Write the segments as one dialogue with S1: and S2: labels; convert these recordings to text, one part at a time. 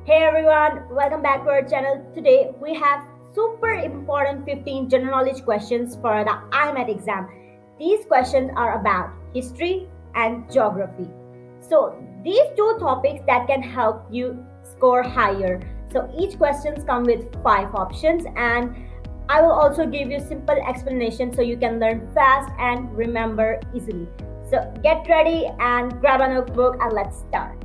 S1: Hey everyone, welcome back to our channel. Today we have super important 15 general knowledge questions for the IMAT exam. These questions are about history and geography. So these two topics that can help you score higher. So each questions come with 5 options and I will also give you simple explanation so you can learn fast and remember easily. So get ready and grab a notebook and let's start.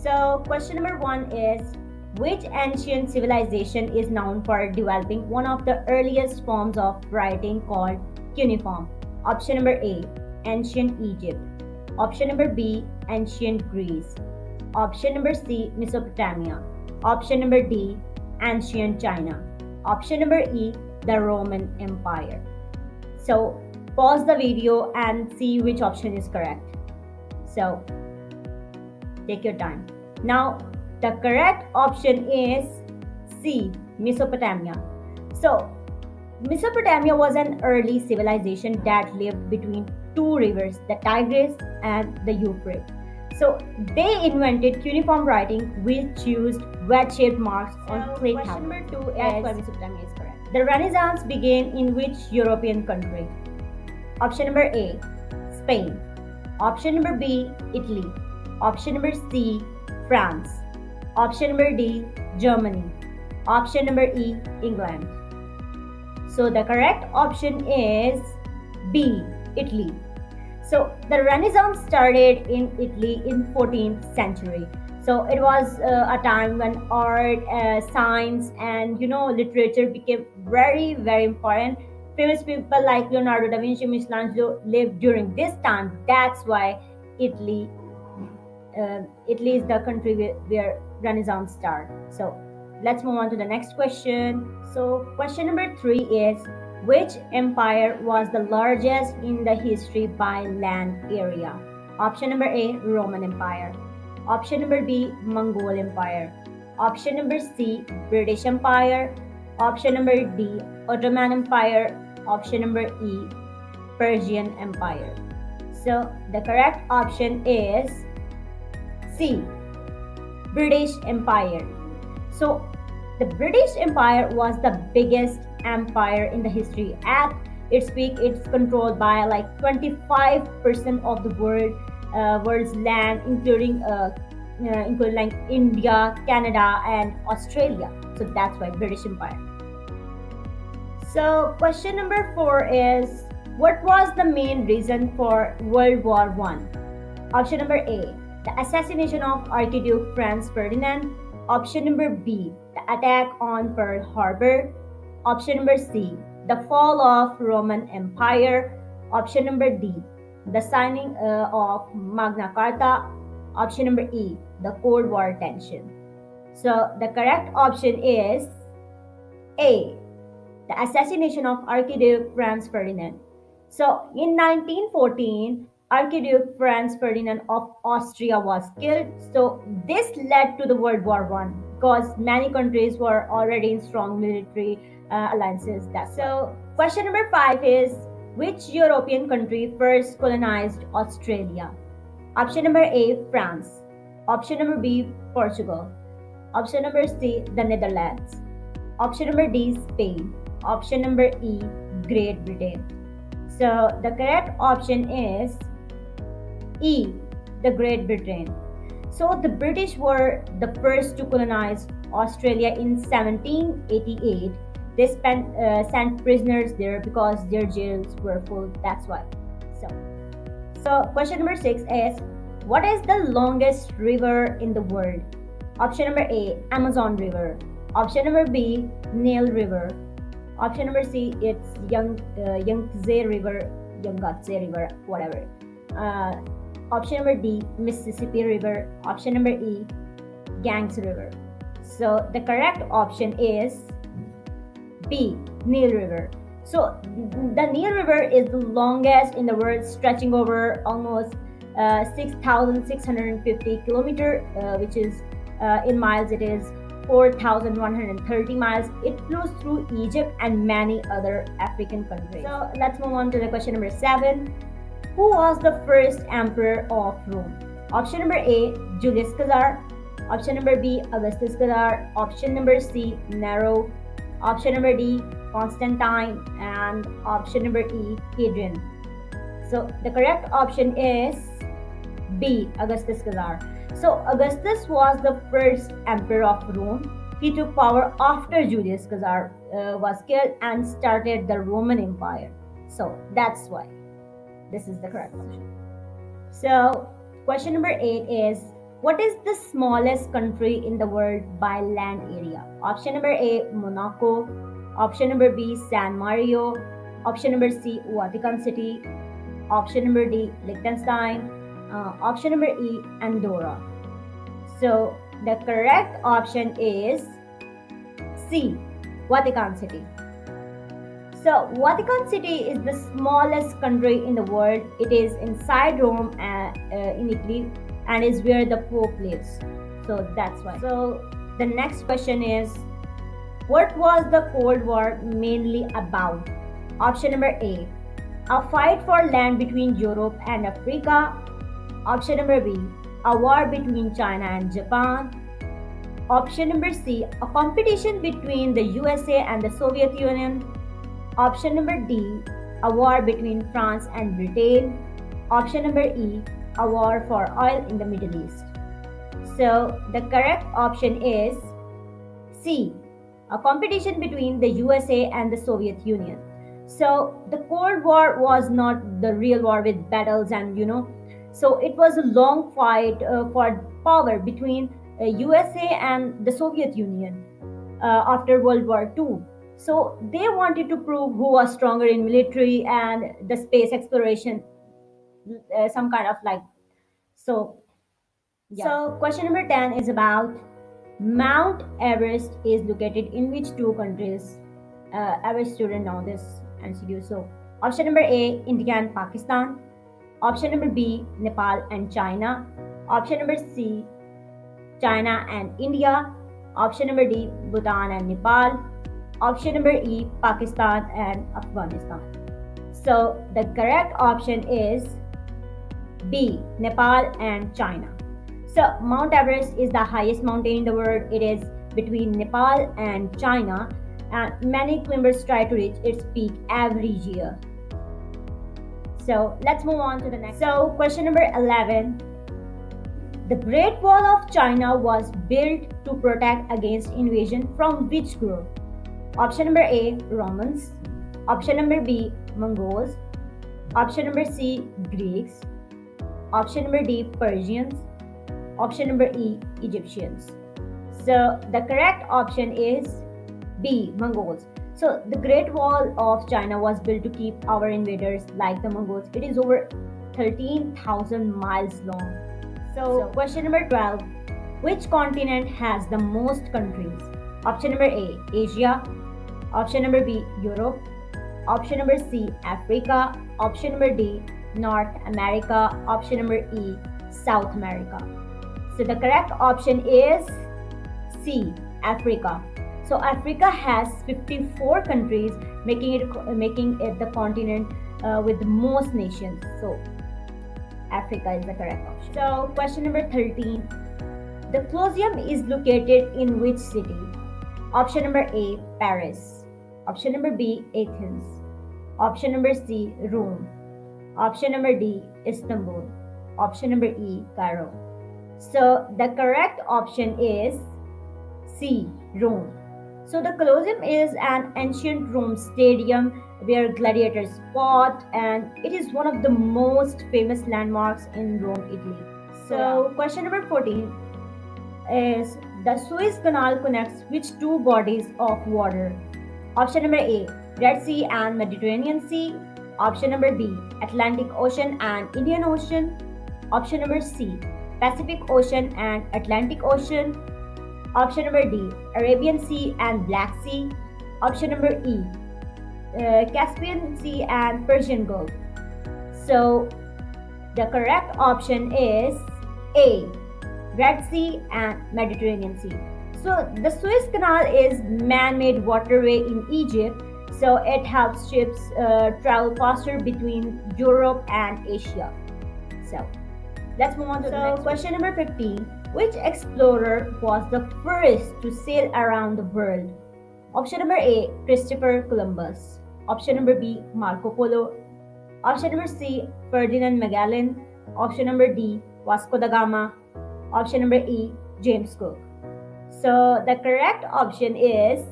S1: So, question number 1 is, which ancient civilization is known for developing one of the earliest forms of writing called cuneiform? Option number A, ancient Egypt. Option number B, ancient Greece. Option number C, Mesopotamia. Option number D, ancient China. Option number E, the Roman Empire. So, pause the video and see which option is correct. So, take your time. Now, the correct option is C, Mesopotamia. So, Mesopotamia was an early civilization that lived between two rivers, the Tigris and the Euphrates. So, they invented cuneiform writing, which used wedge-shaped marks on clay tablets. Question number 2 is why Mesopotamia is correct. The Renaissance began in which European country? Option number A, Spain. Option number B, Italy. Option number C, France. Option number D, Germany. Option number E, England. So the correct option is B, Italy. So the Renaissance started in Italy in 14th century. So it was a time when art, science, and literature became very important. Famous people like Leonardo da Vinci, Michelangelo lived during this time. That's why Italy Italy is the country where Renaissance started. So let's move on to the next question. So question number 3 is, which empire was the largest in the history by land area? Option number A, Roman Empire. Option number B, Mongol Empire. Option number C, British Empire. Option number D, Ottoman Empire. Option number E, Persian Empire. So the correct option is C, British Empire. So the British Empire was the biggest empire in the history. At its peak, it's controlled by like 25% of the world's land, including like India, Canada, and Australia. So that's why British Empire. So question number 4 is, what was the main reason for World War One? Option number A, the assassination of Archduke Franz Ferdinand. Option number B, the attack on Pearl Harbor. Option number C, the fall of Roman Empire. Option number D, the signing of Magna Carta. Option number E, the Cold War tension. So the correct option is A, the assassination of Archduke Franz Ferdinand. So in 1914, Archduke Franz Ferdinand of Austria was killed. So this led to the World War One because many countries were already in strong military alliances. So question number 5 is, which European country first colonized Australia? Option number A, France. Option number B, Portugal. Option number C, the Netherlands. Option number D, Spain. Option number E, Great Britain. So the correct option is E, the Great Britain. So the British were the first to colonize Australia in 1788. They sent prisoners there because their jails were full. That's why. So question number 6 is, what is the longest river in the world? Option number A, Amazon River. Option number B, Nile River. Option number C, it's Yangtze River, whatever. Option number D, Mississippi River. Option number E, Ganges River. So the correct option is B, Nile River. So the Nile River is the longest in the world, stretching over almost 6,650 kilometers, which is in miles it is 4,130 miles. It flows through Egypt and many other African countries. So let's move on to the question number 7. Who was the first emperor of Rome? Option number A, Julius Caesar. Option number B, Augustus Caesar. Option number C, Nero. Option number D, Constantine. And option number E, Hadrian. So the correct option is B, Augustus Caesar. So Augustus was the first emperor of Rome. He took power after Julius Caesar was killed and started the Roman Empire. So that's why this is the correct option. So question number 8 is, what is the smallest country in the world by land area? Option number A, Monaco. Option number B, San Marino. Option number C, Vatican City. Option number D, Liechtenstein. Option number E, Andorra. So the correct option is C, Vatican City. So Vatican City is the smallest country in the world. It is inside Rome in Italy and is where the Pope lives. So that's why. So the next question is, what was the Cold War mainly about? Option number A, a fight for land between Europe and Africa. Option number B, a war between China and Japan. Option number C, a competition between the USA and the Soviet Union. Option number D, a war between France and Britain. Option number E, a war for oil in the Middle East. So the correct option is C, a competition between the USA and the Soviet Union. So the Cold War was not the real war with battles and so it was a long fight for power between USA and the Soviet Union after World War II. So they wanted to prove who was stronger in military and the space exploration, some kind of like so. Yeah. So question number 10 is about Mount Everest is located in which two countries? Every student know this MCQ. So option number A, India and Pakistan. Option number B, Nepal and China. Option number C, China and India. Option number D, Bhutan and Nepal. Option number E, Pakistan and Afghanistan. So the correct option is B, Nepal and China. So Mount Everest is the highest mountain in the world. It is between Nepal and China, and many climbers try to reach its peak every year. So let's move on to the next. So question number 11. The Great Wall of China was built to protect against invasion from which group? Option number A, Romans. Option number B, Mongols. Option number C, Greeks. Option number D, Persians. Option number E, Egyptians. So the correct option is B, Mongols. So the Great Wall of China was built to keep our invaders like the Mongols. It is over 13,000 miles long. So question number 12. Which continent has the most countries? Option number A, Asia. Option number B, Europe. Option number C, Africa. Option number D, North America. Option number E, South America. So the correct option is C, Africa. So Africa has 54 countries, making it the continent with the most nations. So Africa is the correct option. So question number 13. The Colosseum is located in which city? Option number A, Paris. Option number B, Athens. Option number C, Rome. Option number D, Istanbul. Option number E, Cairo. So the correct option is C, Rome. So the Colosseum is an ancient Rome stadium where gladiators fought, and it is one of the most famous landmarks in Rome, Italy. So question number 14 is, the Suez Canal connects which two bodies of water? Option number A, Red Sea and Mediterranean Sea. Option number B, Atlantic Ocean and Indian Ocean. Option number C, Pacific Ocean and Atlantic Ocean. Option number D, Arabian Sea and Black Sea. Option number E, Caspian Sea and Persian Gulf. So the correct option is A, Red Sea and Mediterranean Sea. So the Suez Canal is man-made waterway in Egypt. So it helps ships travel faster between Europe and Asia. So Let's move on to the next question. Number 15. Which explorer was the first to sail around the world? Option number A, Christopher Columbus. Option number B, Marco Polo. Option number C, Ferdinand Magellan. Option number D, Vasco da Gama. Option number E, James Cook. So the correct option is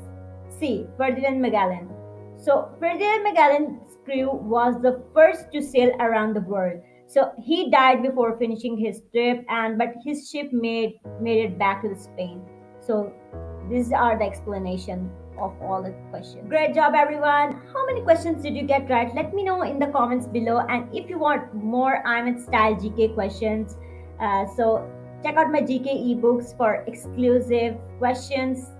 S1: C, Ferdinand Magellan. So Ferdinand Magellan's crew was the first to sail around the world. So he died before finishing his trip, and but his ship made it back to Spain. So these are the explanation of all the questions. Great job, everyone. How many questions did you get right? Let me know in the comments below. And if you want more IMET style GK questions, so check out my GK ebooks for exclusive questions,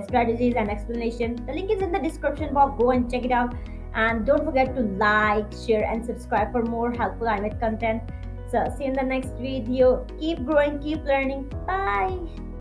S1: strategies, and explanation. The link is in the description box. Go and check it out. And don't forget to like, share, and subscribe for more helpful IMET content. So see you in the next video. Keep growing, keep learning. Bye.